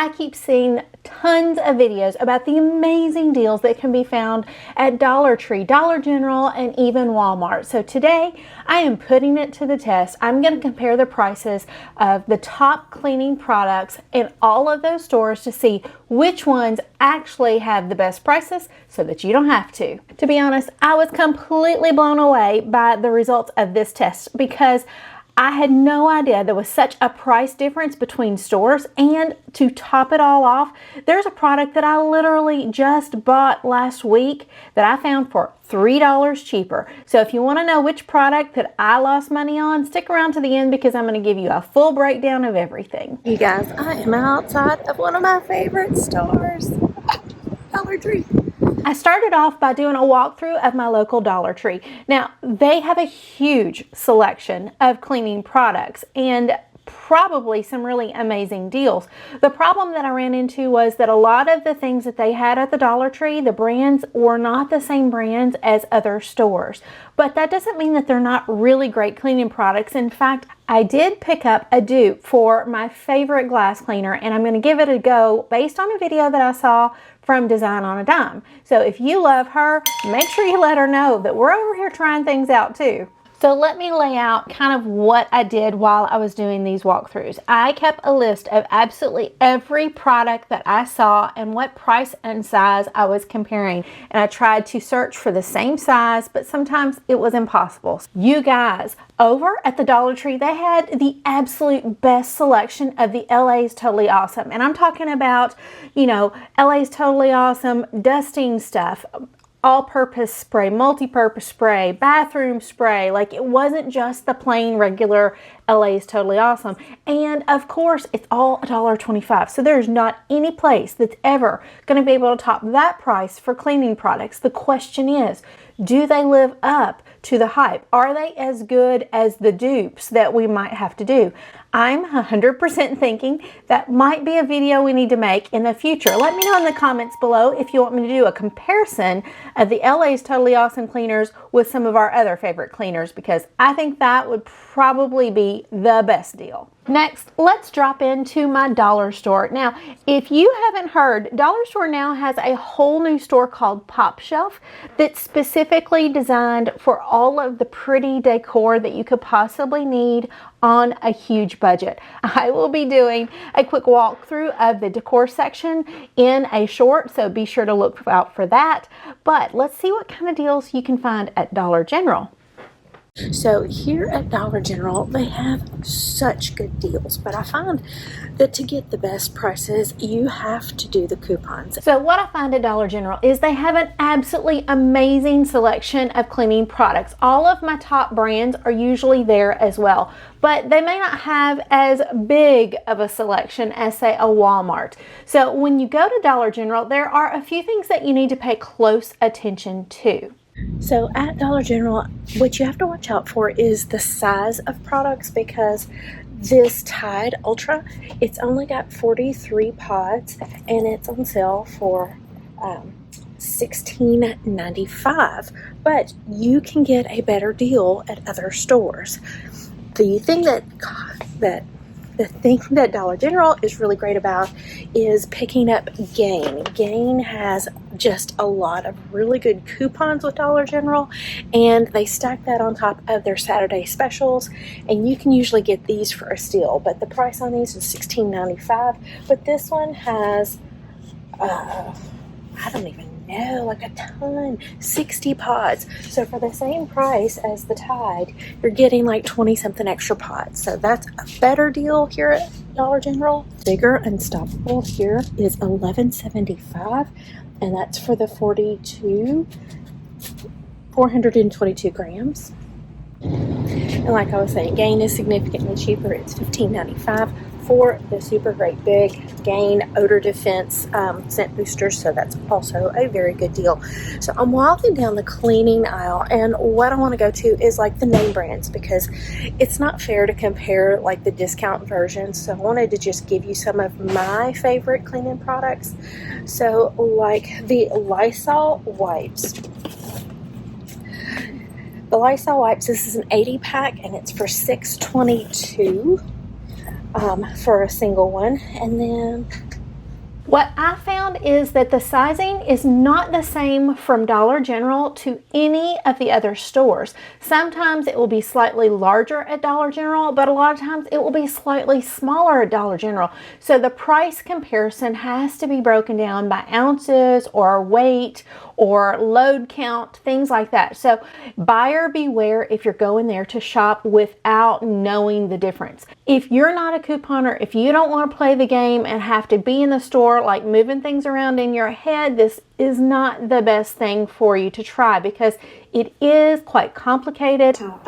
I keep seeing tons of videos about the amazing deals that can be found at Dollar Tree, Dollar General, and even Walmart. So today I am putting it to the test. I'm going to compare the prices of the top cleaning products in all of those stores to see which ones actually have the best prices so that you don't have to. To be honest, I was completely blown away by the results of this test because I had no idea there was such a price difference between stores, and to top it all off, there's a product that I literally just bought last week that I found for $3 cheaper. So if you want to know which product that I lost money on, stick around to the end because I'm going to give you a full breakdown of everything. You guys, I am outside of one of my favorite stores, Dollar Tree. I started off by doing a walkthrough of my local Dollar Tree. Now, they have a huge selection of cleaning products and probably some really amazing deals. The problem that I ran into was that a lot of the things that they had at the Dollar Tree, the brands were not the same brands as other stores. But that doesn't mean that they're not really great cleaning products. In fact, I did pick up a dupe for my favorite glass cleaner, and I'm going to give it a go based on a video that I saw from Design on a Dime. So if you love her, make sure you let her know that we're over here trying things out too. So let me lay out kind of what I did while I was doing these walkthroughs. I kept a list of absolutely every product that I saw and what price and size I was comparing. And I tried to search for the same size, but sometimes it was impossible. You guys, over at the Dollar Tree, they had the absolute best selection of the LA's Totally Awesome. And I'm talking about, you know, LA's Totally Awesome dusting stuff, all-purpose spray, multi-purpose spray, bathroom spray. Like, it wasn't just the plain regular LA's Totally Awesome. And of course, it's all $1.25. So there's not any place that's ever going to be able to top that price for cleaning products. The question is, do they live up to the hype? Are they as good as the dupes that we might have to do? I'm 100% thinking that might be a video we need to make in the future. Let me know in the comments below if you want me to do a comparison of the LA's Totally Awesome cleaners with some of our other favorite cleaners, because I think that would probably be the best deal. Next, let's drop into my dollar store. Now, if you haven't heard, Dollar Store now has a whole new store called Pop Shelf that's specifically designed for all of the pretty decor that you could possibly need on a huge budget. I will be doing a quick walkthrough of the decor section in a short, so be sure to look out for that. But let's see what kind of deals you can find at Dollar General. So here at Dollar General, they have such good deals, but I find that to get the best prices, you have to do the coupons. So what I find at Dollar General is they have an absolutely amazing selection of cleaning products. All of my top brands are usually there as well, but they may not have as big of a selection as, say, a Walmart. So when you go to Dollar General, there are a few things that you need to pay close attention to. So at Dollar General, what you have to watch out for is the size of products, because this Tide Ultra, it's only got 43 pods and it's on sale for $16.95, but you can get a better deal at other stores. The thing that Dollar General is really great about is picking up Gain. Gain has just a lot of really good coupons with Dollar General, and they stack that on top of their Saturday specials, and you can usually get these for a steal, but the price on these is $16.95. But this one has I don't even know, like a ton, 60 pods. So for the same price as the Tide, you're getting like 20 something extra pods. So that's a better deal here at Dollar General. Bigger Unstoppable here is $11.75, and that's for the 422 grams. And like I was saying, Gain is significantly cheaper. It's $15.95 for the super great big Gain odor defense scent boosters. So that's also a very good deal. So I'm walking down the cleaning aisle, and what I want to go to is like the name brands, because it's not fair to compare like the discount versions. So I wanted to just give you some of my favorite cleaning products. So like the Lysol wipes. The Lysol wipes, this is an 80 pack and it's for $6.22 for a single one. And then What I found is that the sizing is not the same from Dollar General to any of the other stores. Sometimes it will be slightly larger at Dollar General, but a lot of times it will be slightly smaller at Dollar General. So the price comparison has to be broken down by ounces or weight or load count, things like that. So buyer beware if you're going there to shop without knowing the difference. If you're not a couponer, if you don't want to play the game and have to be in the store like moving things around in your head, this is not the best thing for you to try because it is quite complicated. $2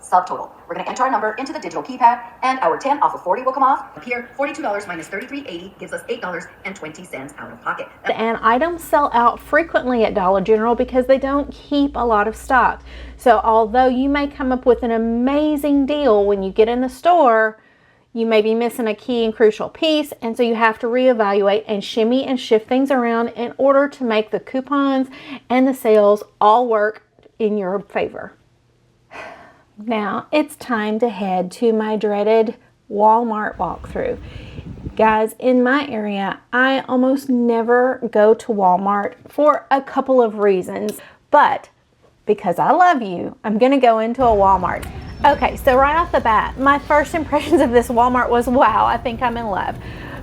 subtotal. We're going to enter our number into the digital keypad and our 10 off of 40 will come off. Up here, $42 minus $33.80 gives us $8.20 out of pocket. And items sell out frequently at Dollar General because they don't keep a lot of stock. So although you may come up with an amazing deal when you get in the store, you may be missing a key and crucial piece, and so you have to reevaluate and shimmy and shift things around in order to make the coupons and the sales all work in your favor. Now it's time to head to my dreaded Walmart walkthrough. Guys, in my area, I almost never go to Walmart for a couple of reasons, but because I love you, I'm gonna go into a Walmart. Okay, so right off the bat, my first impressions of this Walmart was, wow, I think I'm in love.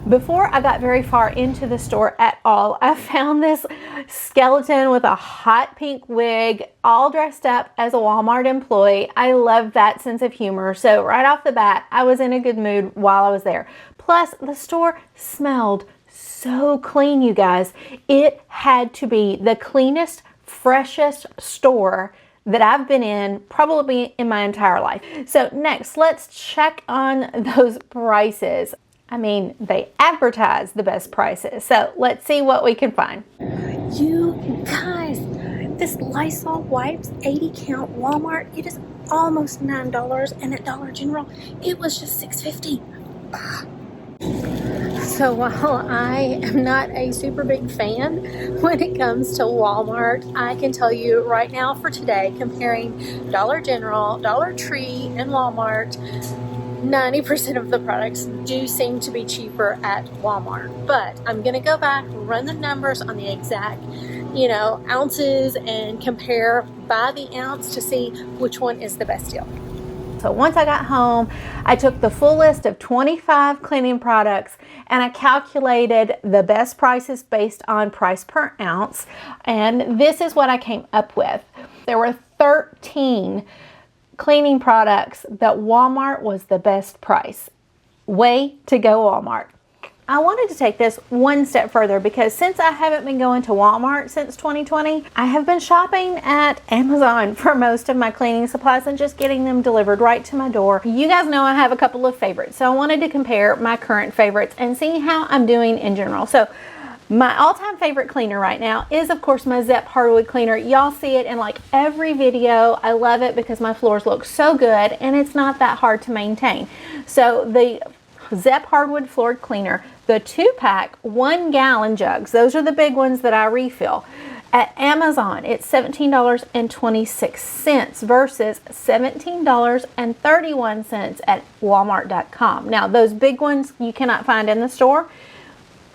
Before I got very far into the store at all, I found this skeleton with a hot pink wig, all dressed up as a Walmart employee. I love that sense of humor. So right off the bat, I was in a good mood while I was there. Plus, the store smelled so clean, you guys. It had to be the cleanest, freshest store that I've been in probably in my entire life. So next, let's check on those prices. I mean, they advertise the best prices. So let's see what we can find. You guys, this Lysol wipes 80 count Walmart, it is almost $9, and at Dollar General, it was just $6.50. So while I am not a super big fan when it comes to Walmart, I can tell you right now for today, comparing Dollar General, Dollar Tree, and Walmart, 90% of the products do seem to be cheaper at Walmart. But I'm going to go back, run the numbers on the exact, ounces and compare by the ounce to see which one is the best deal. So once I got home, I took the full list of 25 cleaning products and I calculated the best prices based on price per ounce. And this is what I came up with. There were 13 cleaning products that Walmart was the best price. Way to go, Walmart. I wanted to take this one step further because since I haven't been going to Walmart since 2020, I have been shopping at Amazon for most of my cleaning supplies and just getting them delivered right to my door. You guys know I have a couple of favorites, so I wanted to compare my current favorites and see how I'm doing in general. So my all-time favorite cleaner right now is, of course, my Zep hardwood cleaner. Y'all see it in like every video. I love it because my floors look so good and it's not that hard to maintain. So the Zep hardwood floor cleaner, the 2-pack 1 gallon jugs, those are the big ones that I refill. At Amazon, it's $17.26 versus $17.31 at Walmart.com. Now, those big ones you cannot find in the store,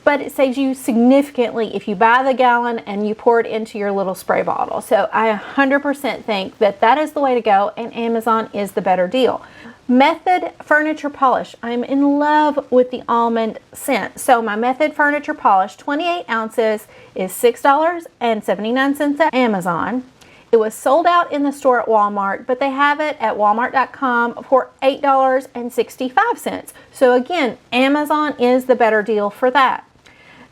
but it saves you significantly if you buy the gallon and you pour it into your little spray bottle. So I 100% think that that is the way to go, and Amazon is the better deal. Method furniture polish. I'm in love with the almond scent. So my Method furniture polish, 28 ounces, is $6.79 at Amazon. It was sold out in the store at Walmart, but they have it at Walmart.com for $8.65. So again, Amazon is the better deal for that.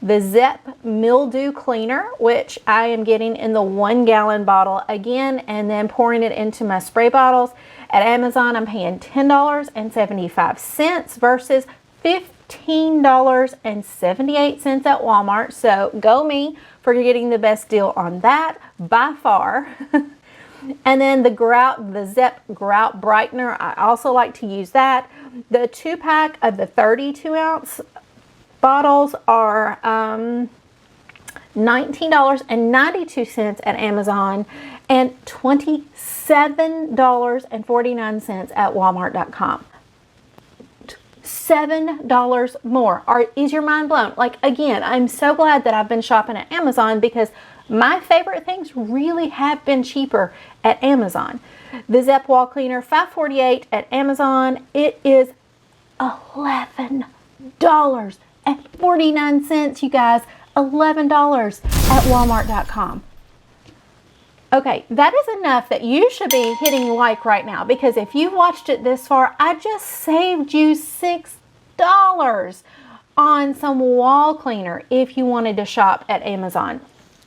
The Zep mildew cleaner, which I am getting in the 1 gallon bottle again and then pouring it into my spray bottles. At Amazon, I'm paying $10.75 versus $15.78 at Walmart. So go me for getting the best deal on that by far. And then the Zep Grout Brightener, I also like to use that. The 2-pack of the 32 ounce bottles are $19.92 at Amazon and $27.49 at Walmart.com. $7 more. Is your mind blown? Like, again, I'm so glad that I've been shopping at Amazon because my favorite things really have been cheaper at Amazon. The Zep wall cleaner, $5.48 at Amazon. It is $11.49, you guys. $11 at Walmart.com. Okay, that is enough that you should be hitting like right now, because if you've watched it this far, I just saved you $6 on some wall cleaner if you wanted to shop at Amazon.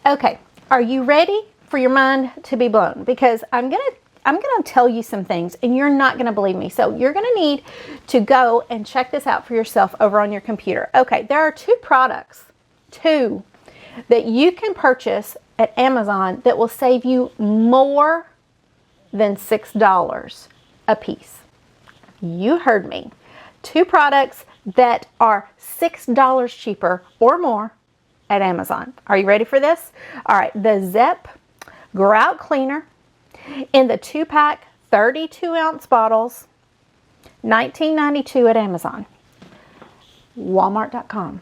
Okay, are you ready for your mind to be blown? Because I'm gonna tell you some things and you're not gonna believe me. So you're gonna need to go and check this out for yourself over on your computer. Okay, there are two products that you can purchase at Amazon that will save you more than $6 a piece. You heard me. Two products that are $6 cheaper or more at Amazon. Are you ready for this? All right, the Zep Grout Cleaner in the 2-pack 32-ounce bottles, $19.92 at Amazon. Walmart.com,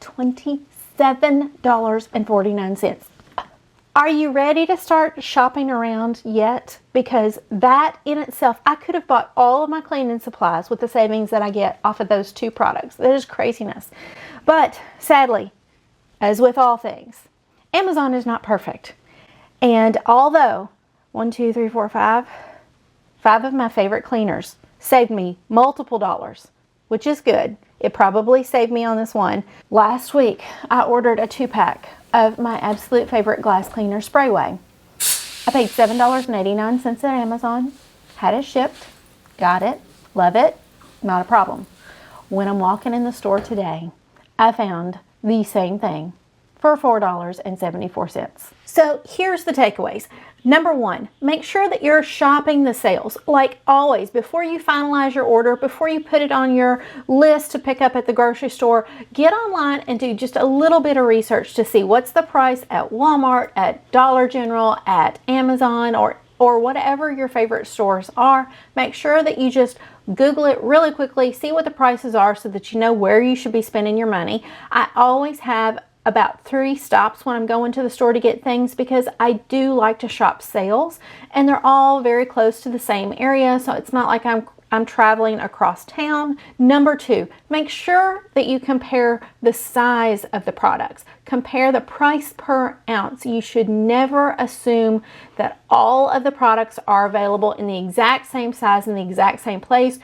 $27.49. Are you ready to start shopping around yet? Because that in itself, I could have bought all of my cleaning supplies with the savings that I get off of those two products. That is craziness. But sadly, as with all things, Amazon is not perfect. And although 5 of my favorite cleaners saved me multiple dollars, which is good. It probably saved me on this one. Last week, I ordered a 2-pack of my absolute favorite glass cleaner, Sprayway. I paid $7.89 at Amazon, had it shipped, got it, love it, not a problem. When I'm walking in the store today, I found the same thing for $4.74. So here's the takeaways. Number one, make sure that you're shopping the sales. Like always, before you finalize your order, before you put it on your list to pick up at the grocery store, get online and do just a little bit of research to see what's the price at Walmart, at Dollar General, at Amazon, or whatever your favorite stores are. Make sure that you just Google it really quickly, see what the prices are so that you know where you should be spending your money. I always have about 3 stops when I'm going to the store to get things because I do like to shop sales, and they're all very close to the same area, so it's not like I'm traveling across town. Number 2, make sure that you compare the size of the products. Compare the price per ounce. You should never assume that all of the products are available in the exact same size in the exact same place.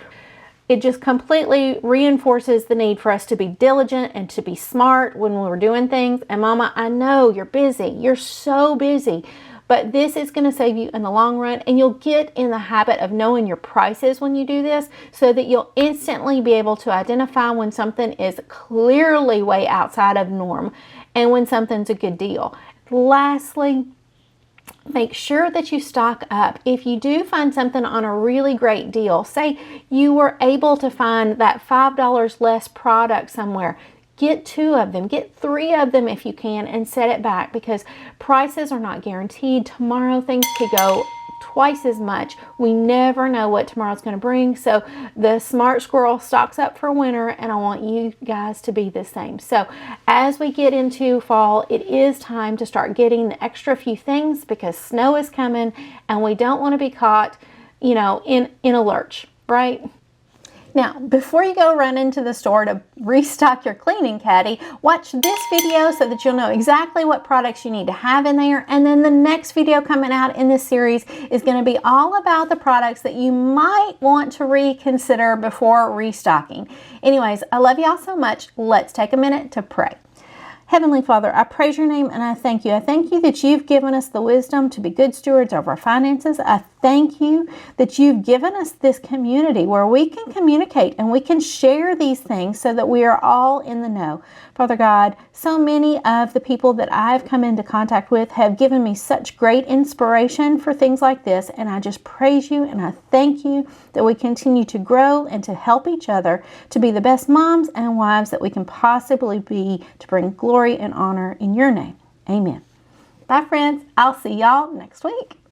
It just completely reinforces the need for us to be diligent and to be smart when we're doing things. And Mama, I know you're busy. You're so busy. But this is going to save you in the long run, and you'll get in the habit of knowing your prices when you do this so that you'll instantly be able to identify when something is clearly way outside of norm and when something's a good deal. Lastly, make sure that you stock up. If you do find something on a really great deal, say you were able to find that $5 less product somewhere, get 2 of them, get 3 of them if you can, and set it back, because prices are not guaranteed. Tomorrow things could go twice as much. We never know what tomorrow's going to bring. So the smart squirrel stocks up for winter, and I want you guys to be the same. So as we get into fall, it is time to start getting the extra few things because snow is coming and we don't want to be caught, in a lurch, right? Now, before you go run into the store to restock your cleaning caddy, watch this video so that you'll know exactly what products you need to have in there. And then the next video coming out in this series is going to be all about the products that you might want to reconsider before restocking. Anyways, I love y'all so much. Let's take a minute to pray. Heavenly Father, I praise your name and I thank you. I thank you that you've given us the wisdom to be good stewards of our finances. I thank you that you've given us this community where we can communicate and we can share these things so that we are all in the know. Father God, so many of the people that I've come into contact with have given me such great inspiration for things like this, and I just praise you and I thank you that we continue to grow and to help each other to be the best moms and wives that we can possibly be, to bring glory and honor in your name. Amen. Bye, friends. I'll see y'all next week.